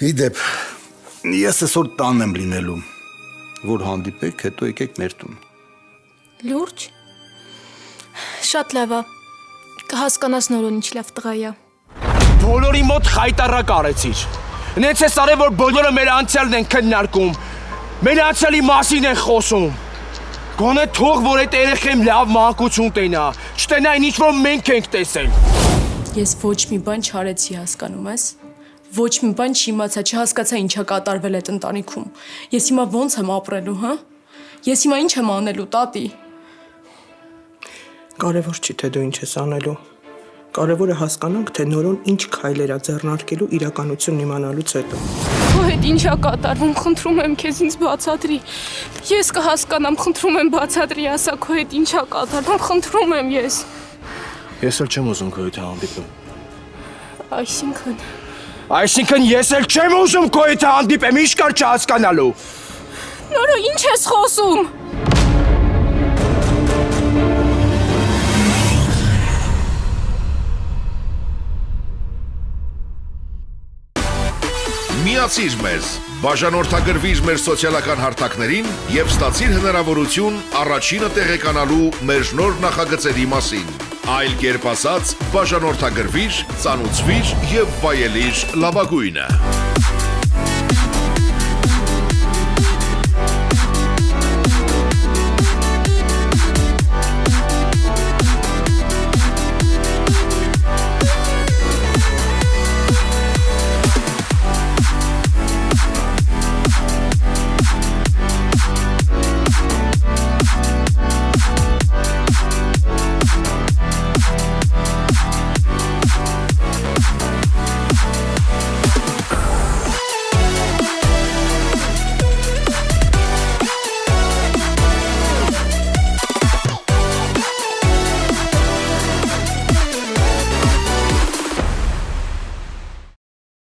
Իդեպ, ես այսօր տանն եմ լինելու, որ հանդիպեք, հետո եկեք մեր տուն։ Լուրջ։ Շատ լավ է։ Կհասկանաս նորոն ինչ լավ տղա է։ Բոլորի մոտ խայտարակ արեցիր։ Նենց ես արել, որ բոլորը մեր անցյալն են քննարկում, մեր անցյալի մասին են խոսում։ Գոնե թող, որ այդ երեխեն լավ մանկություն տենա, չտենա այն ինչ, որ մենք ենք տեսել։ Ես ոչ մի բան չարեցի, հասկանում ես։ Ոչ մի բան չիմացա, չհասկացա ինչա կատարվել այդ ընտանիքում։ Ես հիմա ո՞նց եմ ապրելու, հա։ Ես հիմա ինչ եմ անելու, տատի։ Կարևոր չի, թե դու ինչ ես անելու։ Կարևորը հասկանանք, թե նորոն ինչ քայլեր է ձեռնարկելու իրականությունն իմանալուց հետո։ Քո հետ ինչա կատարվում, խնդրում եմ քեզ ինձ բացատրի։ Ես կհասկանամ, խնդրում եմ բացատրի, ասա քո հետ ինչա կատարվում, խնդրում եմ ես։ Ես էլ չեմ ուզում քո հետ հանդիպեմ։ Այսինքն Ես էլ չեմ ուզում քո հետ հանդիպեմ, ինչ կար չհասկանալու։ Նորո ինչ ես խոսում։ Միացիր մեզ, բաժանորդագրվիր մեր սոցիալական հարթակներին և ստացիր հնարավորություն առաջինը տեղեկանալու մեր նոր նախագծերի մասին։ Այլ կերպ ասած, բաժանորդագրվիր, ծանուցվիր և վայելիր լավագույնը։